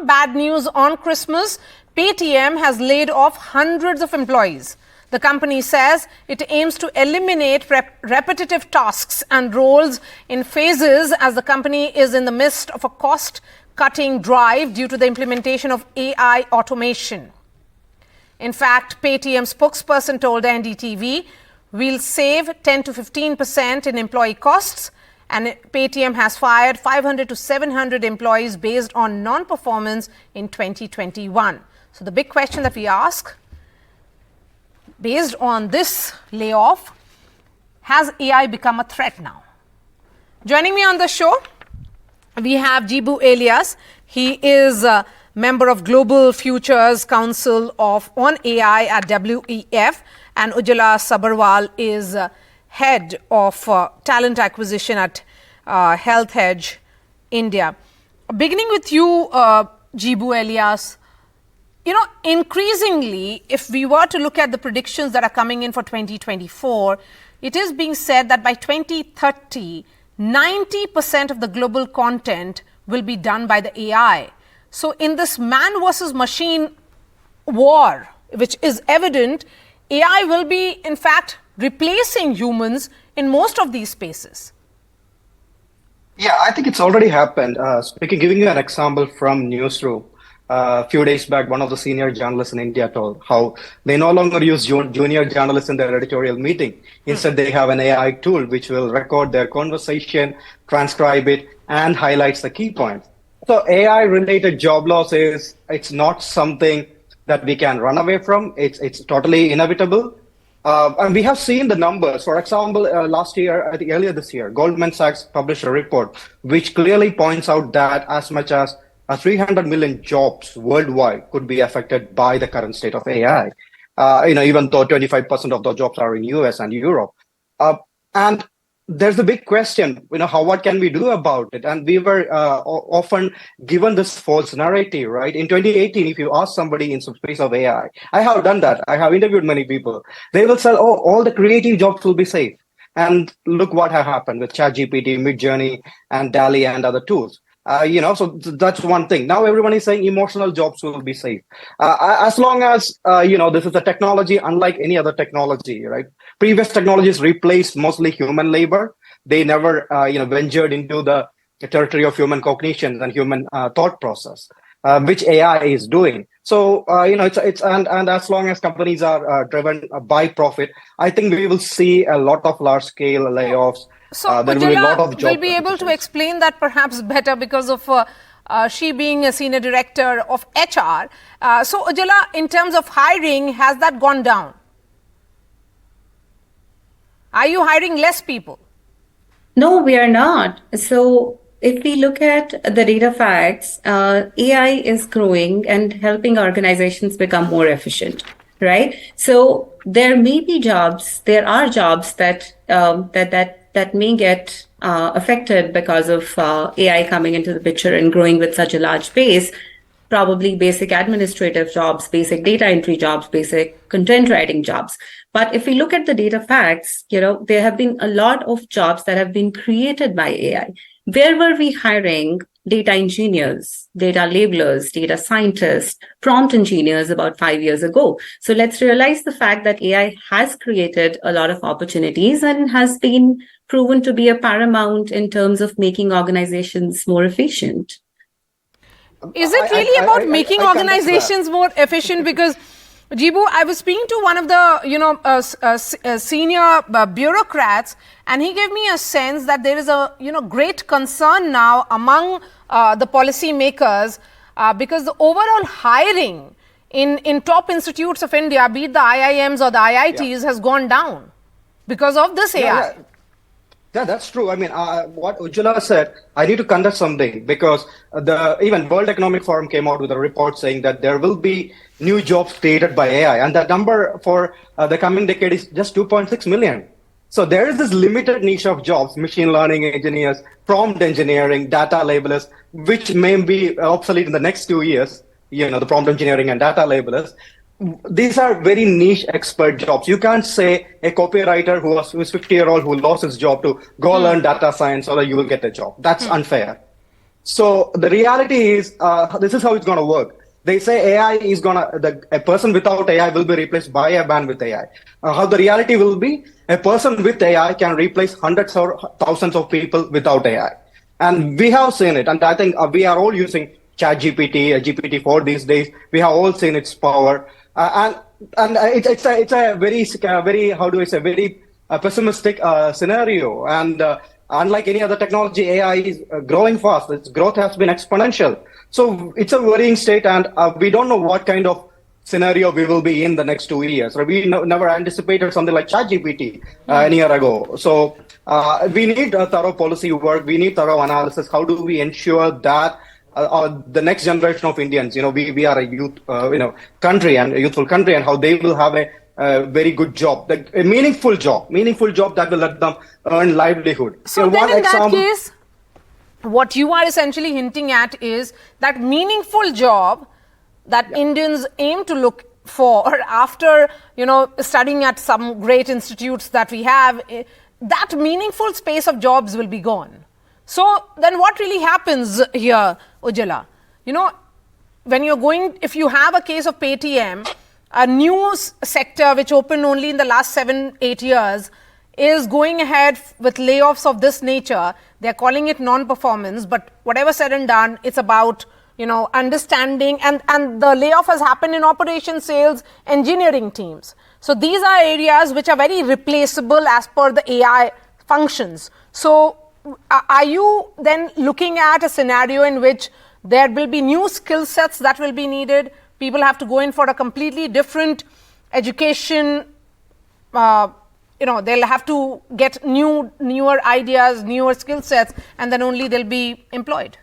some bad news on Christmas. Paytm has laid off hundreds of employees. The company says it aims to eliminate repetitive tasks and roles in phases as the company is in the midst of a cost-cutting drive due to the implementation of AI automation. In fact, Paytm spokesperson told NDTV, "We'll save 10 to 15% in employee costs," and Paytm has fired 500 to 700 employees based on non-performance in 2021. So the big question that we ask, based on this layoff, has AI become a threat now? Joining me on the show, we have Jibu Elias. He is a member of Global Futures Council on AI at WEF, and Ujjwala Sabharwal is head of talent acquisition at Health Edge India. Beginning with you, Jibu Elias, increasingly, if we were to look at the predictions that are coming in for 2024, it is being said that by 2030, 90% of the global content will be done by the AI. So in this man versus machine war, which is evident, AI will be, in fact, replacing humans in most of these spaces. Yeah, I think it's already happened. Giving you an example from Newsroom, a few days back, one of the senior journalists in India told how they no longer use junior journalists in their editorial meeting. Instead, they have an AI tool which will record their conversation, transcribe it, and highlights the key points. So AI-related job loss it's not something that we can run away from. It's totally inevitable. And we have seen the numbers. For example, earlier this year, Goldman Sachs published a report which clearly points out that as much as 300 million jobs worldwide could be affected by the current state of AI. Even though 25% of the jobs are in US and Europe. And there's a big question, what can we do about it? And we were often given this false narrative, right? In 2018, if you ask somebody in some space of AI, I have done that. I have interviewed many people. They will say, oh, all the creative jobs will be safe. And look what has happened with ChatGPT, Midjourney, and DALL-E and other tools. So that's one thing. Now everyone is saying emotional jobs will be safe. As long as, this is a technology unlike any other technology, right? Previous technologies replaced mostly human labor. They never, ventured into the territory of human cognition and human thought process, which AI is doing. So, and as long as companies are driven by profit, I think we will see a lot of large scale layoffs. So Ujjwala will be able to explain that perhaps better because of she being a senior director of HR. So Ujjwala, in terms of hiring, has that gone down? Are you hiring less people? No, we are not. So if we look at the data facts, AI is growing and helping organizations become more efficient, right? So there may be jobs, there are jobs that may get affected because of AI coming into the picture and growing with such a large base, probably basic administrative jobs, basic data entry jobs, basic content writing jobs. But if we look at the data facts, there have been a lot of jobs that have been created by AI. Where were we hiring data engineers, data labelers, data scientists, prompt engineers about 5 years ago? So let's realize the fact that AI has created a lot of opportunities and has been proven to be a paramount in terms of making organizations more efficient. Is it really about making organizations more efficient? Because Jibu, I was speaking to one of the senior bureaucrats, and he gave me a sense that there is a great concern now among the policy makers because the overall hiring in top institutes of India, be it the IIMs or the IITs, has gone down because of this AI. Yeah, that's true. I mean, what Ujjwala said, I need to conduct something because even World Economic Forum came out with a report saying that there will be new jobs created by AI. And that number for the coming decade is just 2.6 million. So there is this limited niche of jobs, machine learning engineers, prompt engineering, data labelers, which may be obsolete in the next 2 years, the prompt engineering and data labelers. These are very niche expert jobs. You can't say a copywriter who's 50-year-old who lost his job to go learn data science so that you will get a job. That's unfair. So the reality is, this is how it's going to work. They say AI is a person without AI will be replaced by a man with AI. How the reality will be, a person with AI can replace hundreds or thousands of people without AI. And we have seen it. And I think we are all using ChatGPT, GPT-4 these days. We have all seen its power. It's a very, how do I say, very pessimistic scenario. And unlike any other technology, AI is growing fast. Its growth has been exponential. So it's a worrying state, and we don't know what kind of scenario we will be in the next 2 years. We never anticipated something like ChatGPT a year ago. So we need a thorough policy work. We need thorough analysis. How do we ensure that the next generation of Indians, we are a youth, country and a youthful country, and how they will have a very good job, like a meaningful job that will let them earn livelihood. So then in that case, what you are essentially hinting at is that meaningful job that Indians aim to look for after, studying at some great institutes that we have, that meaningful space of jobs will be gone. So then what really happens here, Ujjwala? If you have a case of Paytm, a news sector which opened only in the last 7-8 years is going ahead with layoffs of this nature. They're calling it non-performance, but whatever said and done, it's about, understanding, and the layoff has happened in operations, sales, engineering teams. So these are areas which are very replaceable as per the AI functions. So are you then looking at a scenario in which there will be new skill sets that will be needed? People have to go in for a completely different education. They'll have to get newer ideas, newer skill sets, and then only they'll be employed.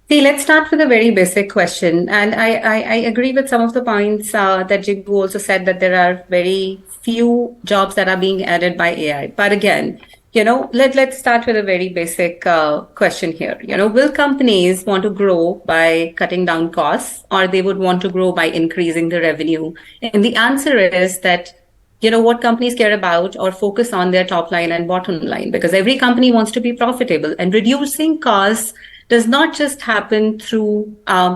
See, let's start with a very basic question. And I agree with some of the points that Jibu also said, that there are very few jobs that are being added by AI. But again, let's start with a very basic question here. Will companies want to grow by cutting down costs, or they would want to grow by increasing the revenue? And the answer is that, what companies care about or focus on their top line and bottom line, because every company wants to be profitable, and reducing costs does not just happen through,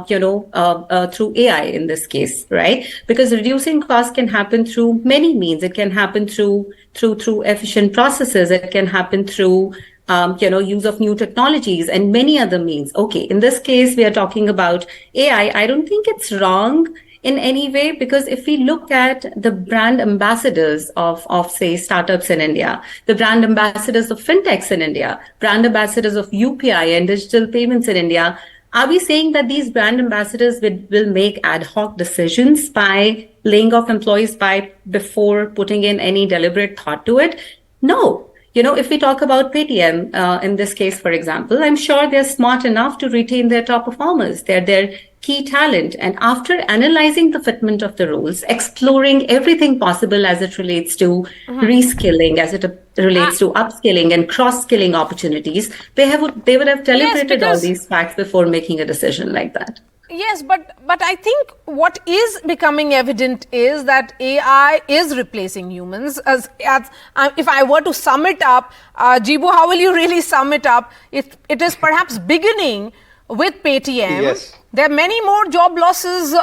through AI in this case, right? Because reducing costs can happen through many means. It can happen through efficient processes. It can happen through, use of new technologies and many other means. Okay, in this case, we are talking about AI. I don't think it's wrong in any way, because if we look at the brand ambassadors of say startups in India, the brand ambassadors of fintechs in India, brand ambassadors of UPI and digital payments in India, are we saying that these brand ambassadors will make ad hoc decisions by laying off employees before putting in any deliberate thought to it? No. If we talk about Paytm, in this case, for example, I'm sure they're smart enough to retain their top performers. They're their key talent. And after analyzing the fitment of the roles, exploring everything possible as it relates to reskilling, as it relates to upskilling and cross-skilling opportunities, they would have deliberated all these facts before making a decision like that. Yes, but I think what is becoming evident is that AI is replacing humans. If I were to sum it up, Jibu, how will you really sum it up? It is perhaps beginning with Paytm. Yes. There are many more job losses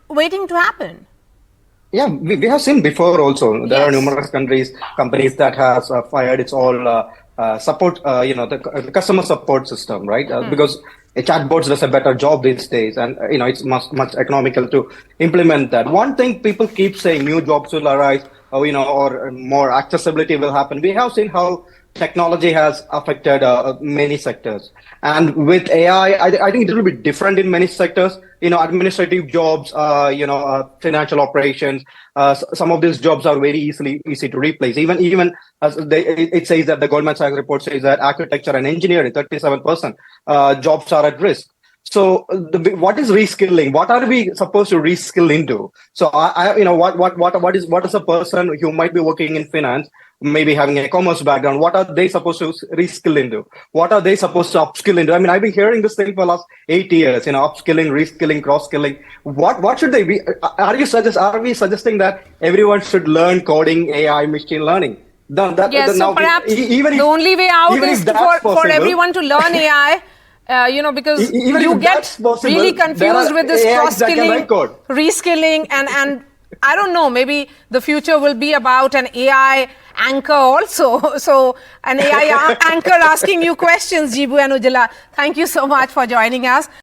waiting to happen. Yeah, we have seen before also. There are numerous companies that has fired its all support, the customer support system, right? Because chatbots does a better job these days, and it's much economical to implement that. One thing people keep saying, new jobs will arise, or more accessibility will happen. We have seen how technology has affected many sectors, and with AI, I think it will be different in many sectors. Administrative jobs, financial operations. Some of these jobs are very easy to replace. Even as it says that the Goldman Sachs report says that architecture and engineering, 37% jobs are at risk. So what is reskilling? What are we supposed to reskill into? So what is a person who might be working in finance, maybe having a commerce background, what are they supposed to reskill into? What are they supposed to upskill into? I mean, I've been hearing this thing for the last 8 years, upskilling, reskilling, cross-skilling. What should they be? Are we suggesting that everyone should learn coding, AI, machine learning? Perhaps the only way out is for everyone to learn AI, Because Even you if get that's possible, really there confused are with this AIs that can cross-skilling, write code. reskilling, and I don't know, maybe the future will be about an AI anchor also. So an AI anchor asking you questions, Jibu and Ujjwala. Thank you so much for joining us.